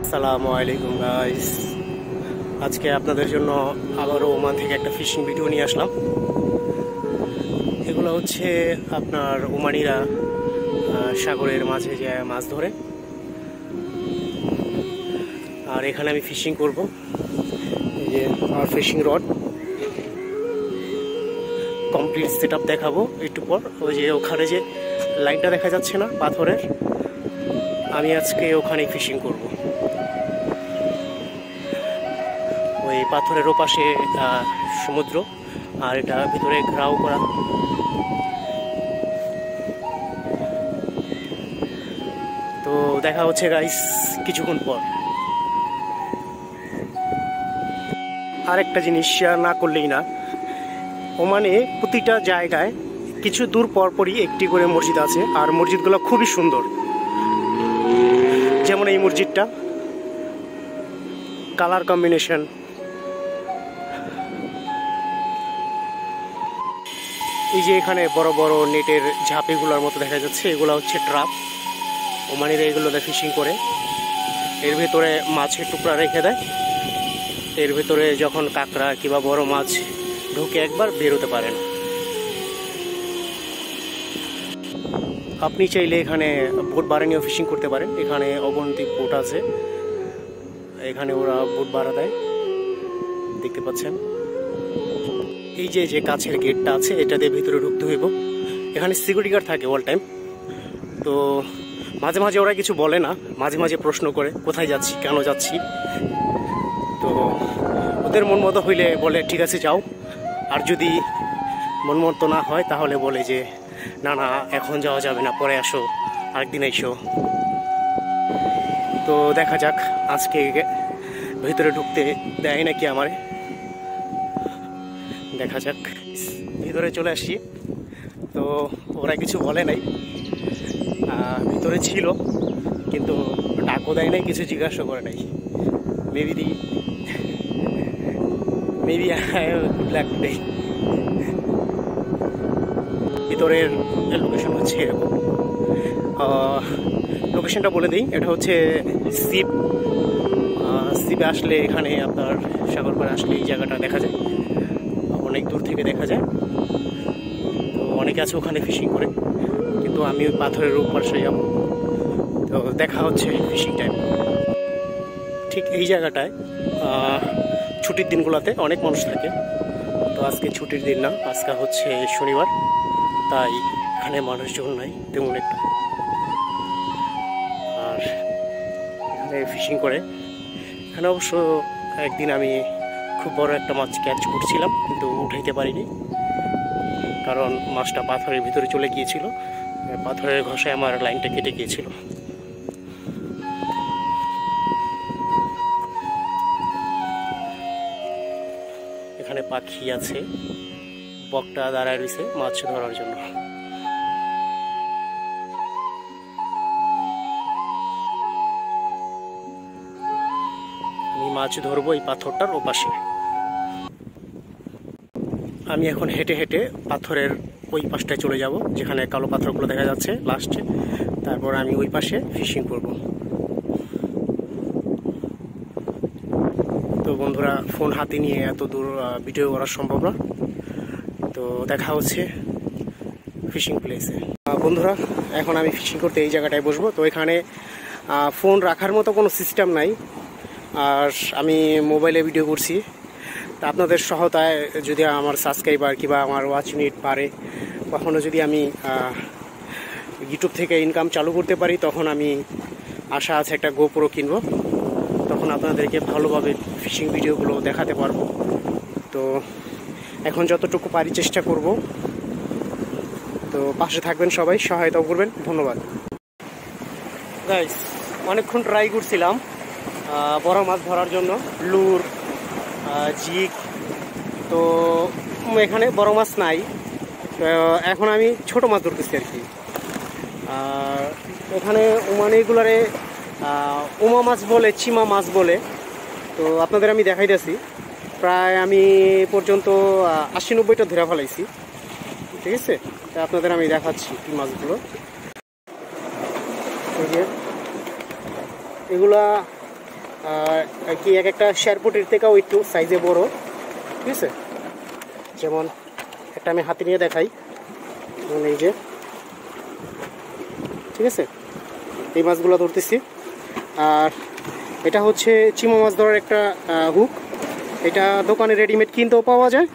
আসসালামু আলাইকুম গাইস। আজকে আপনাদের জন্য আবারও ওমান থেকে একটা ফিশিং ভিডিও নিয়ে আসলাম। এগুলো হচ্ছে আপনার ওমানিরা সাগরের মাঝে যে মাছ ধরে, আর এখানে আমি ফিশিং করব। এই যে আমার fishing rod, complete set up দেখাবো একটু পর। ওই যে ওখানে যে লাইনটা দেখা যাচ্ছে না পাথরের, আমি আজকে ওখানে ফিশিং করব। ওই পাথরের ওপাশে সমুদ্র, আর এটা ভিতরে ঘেরাও করা। তো দেখা হচ্ছে গাইস কিছুক্ষণ পর। আরেকটা জিনিস শেয়ার না করলেই না, ওমানে প্রতিটা জায়গায় কিছু দূর পরপরই একটি করে মসজিদ আছে, আর মসজিদগুলো খুবই সুন্দর। যেমন এই মসজিদটা, কালার কম্বিনেশন। এই যে এখানে বড় বড় নেটের ঝাঁপিগুলোর মতো দেখা যাচ্ছে, এগুলো হচ্ছে ট্রাপ। ওমানিরা এগুলোতে ফিশিং করে। এর ভেতরে মাছের টুকরা রেখে দেয়। এর ভেতরে যখন কাঁকড়া কিংবা বড় মাছ ঢুকে একবার বেরোতে পারে না। আপনি চাইলে এখানে বোট ভাড়া নিয়েও ফিশিং করতে পারেন। এখানে অগণিত বোট আছে, এখানে ওরা বোট ভাড়া দেয়, দেখতে পাচ্ছেন। এই যে যে কাছের গেটটা আছে, এটা দিয়ে ভিতরে ঢুকতে হইব। এখানে সিকিউরিটি গার্ড থাকে অল টাইম। তো মাঝে মাঝে ওরা কিছু বলে না, মাঝে মাঝে প্রশ্ন করে কোথায় যাচ্ছি, কেন যাচ্ছি। তো ওদের মন মতো হইলে বলে ঠিক আছে যাও, আর যদি মন মতো না হয় তাহলে বলে যে না না এখন যাওয়া যাবে না, পরে আসো, আরেকদিন এসো। তো দেখা যাক আজকে ভিতরে ঢুকতে দেয় নাকি আমারে, দেখা যাক। ভিতরে চলে আসছি, তো ওরা কিছু বলে নাই। ভিতরে ছিল কিন্তু ডাকও দেয় নাই, কিছু জিজ্ঞাসা করে নাই। Maybe black day. ভিতরের লোকেশন হচ্ছে এরকম। লোকেশনটা বলে দিই, এটা হচ্ছে সিপে আসলে এখানে আপনার সাগর পাড়ে আসলে এই জায়গাটা দেখা যায়, অনেক দূর থেকে দেখা যায়। তো অনেকে আছে ওখানে ফিশিং করে, কিন্তু আমি ওই পাথরের পাশে যাব। তো দেখা হচ্ছে ফিশিং টাইম। ঠিক এই জায়গাটায় ছুটির দিনগুলোতে অনেক মানুষ থাকে। তো আজকে ছুটির দিন না, আজকে হচ্ছে শনিবার, তাই এখানে মানুষজন নাই তেমন একটা। আর এখানে ফিশিং করে। এখানে অবশ্য একদিন আমি খুব বড় একটা মাছ ক্যাচ করছিলাম, কিন্তু উঠাইতে পারিনি, কারণ মাছটা পাথরের ভিতরে চলে গিয়েছিল। পাথরের ঘষায় আমার লাইনটা কেটে গিয়েছিল। এখানে পাখি আছে, বকটা দাঁড়ায় রয়েছে মাছ ধরার জন্য। আমি মাছ ধরবো এই পাথরটার ওপাশে। আমি এখন হেঁটে হেঁটে পাথরের ওই পাশটায় চলে যাব, যেখানে কালো পাথরগুলো দেখা যাচ্ছে লাস্টে। তারপর আমি ওই পাশে ফিশিং করব। তো বন্ধুরা, ফোন হাতে নিয়ে এত দূর ভিডিও করা সম্ভব না। তো দেখা হচ্ছে ফিশিং প্লেসে। বন্ধুরা, এখন আমি ফিশিং করতে এই জায়গাটায় বসবো। তো এখানে ফোন রাখার মতো কোনো সিস্টেম নাই, আর আমি মোবাইলে ভিডিও করছি। তা আপনাদের সহায়তায় যদি আমার সাবস্ক্রাইবার কিংবা আমার ওয়াচ ইউনিট পারে, কখনো যদি আমি ইউটিউব থেকে ইনকাম চালু করতে পারি, তখন আমি আশা আছে একটা গোপ্রো কিনবো। তখন আপনাদেরকে ভালোভাবে ফিশিং ভিডিওগুলো দেখাতে পারবো। তো এখন যতটুকু পারি চেষ্টা করব। তো পাশে থাকবেন সবাই, সহায়তা করবেন। ধন্যবাদ গাইস। অনেকক্ষণ ট্রাই করছিলাম বড় মাছ ধরার জন্য, লুর, জিগ। তো এখানে বড় মাছ নাই, তো এখন আমি ছোট মাছ ধরতেছি আর কি। এখানে ওমানিগুলারে ওমা মাছ বলে, চিমা মাছ বলে। তো আপনাদের আমি দেখাইতেছি, প্রায় আমি পর্যন্ত 80-90টা ধরে ফেলাইছি, ঠিক আছে। তা আপনাদের আমি দেখাচ্ছি কি মাছগুলো। এগুলা আর কি এক একটা শেরপুটির থেকেও একটু সাইজে বড়, ঠিক আছে। যেমন একটা আমি হাতে নিয়ে দেখাই, যেমন এই যে, ঠিক আছে, এই মাছগুলো ধরতেছি। আর এটা হচ্ছে চিমো মাছ ধরার একটা হুক। এটা দোকানে রেডিমেড কিনতেও পাওয়া যায়,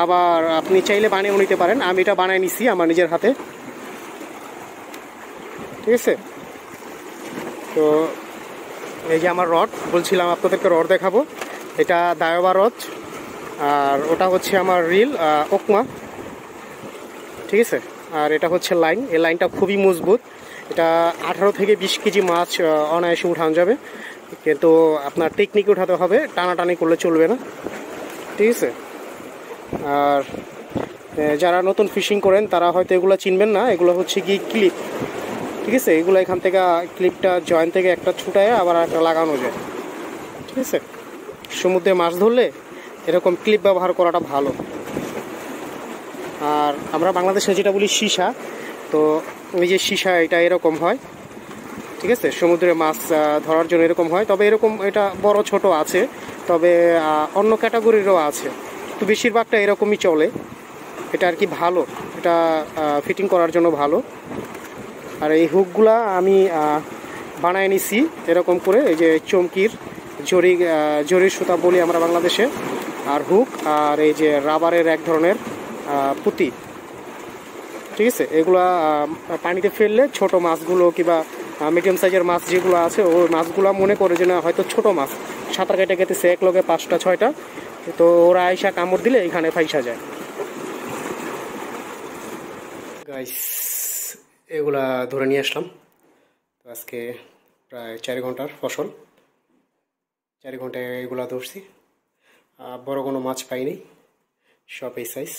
আবার আপনি চাইলে বানিয়েও নিতে পারেন। আমি এটা বানিয়ে নিছি আমার নিজের হাতে, ঠিক আছে। তো এই যে আমার রড, বলছিলাম আপনাদেরকে রড দেখাবো। এটা দায়োবা রড, আর ওটা হচ্ছে আমার রিল ওকমা, ঠিক আছে। আর এটা হচ্ছে লাইন, এই লাইনটা খুবই মজবুত। এটা 18 থেকে 20 কেজি মাছ অনায়াসে উঠানো যাবে, কিন্তু আপনার টেকনিক উঠাতে হবে, টানাটানি করলে চলবে না, ঠিক আছে। আর যারা নতুন ফিশিং করেন তারা হয়তো এগুলো চিনবেন না, এগুলো হচ্ছে কি ক্লিপ, ঠিক আছে। এগুলো এখান থেকে ক্লিপটা জয়েন্ট থেকে একটা ছুটায় আবার একটা লাগানো যায়, ঠিক আছে। সমুদ্রে মাছ ধরলে এরকম ক্লিপ ব্যবহার করাটা ভালো। আর আমরা বাংলাদেশে যেটা বলি সীসা, তো ওই যে সীসা এটা এরকম হয়, ঠিক আছে। সমুদ্রে মাছ ধরার জন্য এরকম হয়, তবে এরকম এটা বড় ছোট আছে, তবে অন্য ক্যাটাগরিরও আছে, তো বেশিরভাগটা এরকমই চলে। এটা আর কি ভালো, এটা ফিটিং করার জন্য ভালো। আর এই হুকগুলা আমি বানায় নিছি এরকম করে, এই যে চমকির জরির সুতা বলি আমরা বাংলাদেশে, আর হুক, আর এই যে রাবারের এক ধরনের পুঁতি, ঠিক আছে। এগুলা পানিতে ফেললে ছোট মাছগুলো কিংবা মিডিয়াম সাইজের মাছ যেগুলো আছে, ওই মাছগুলো মনে করে যে না হয়তো ছোট মাছ সাঁতার কেটে কেটেছে এক লগে 5টা 6টা, তো ওরা আইসা কামড় দিলে এখানে ফাইসা যায়। গাইস, এগুলা ধরে নিয়ে আসলাম। তো আজকে প্রায় 4 ঘন্টার ফসল, 4 ঘন্টায় এগুলা ধরছি। বড় কোনো মাছ পাইনি, সব এই সাইজ।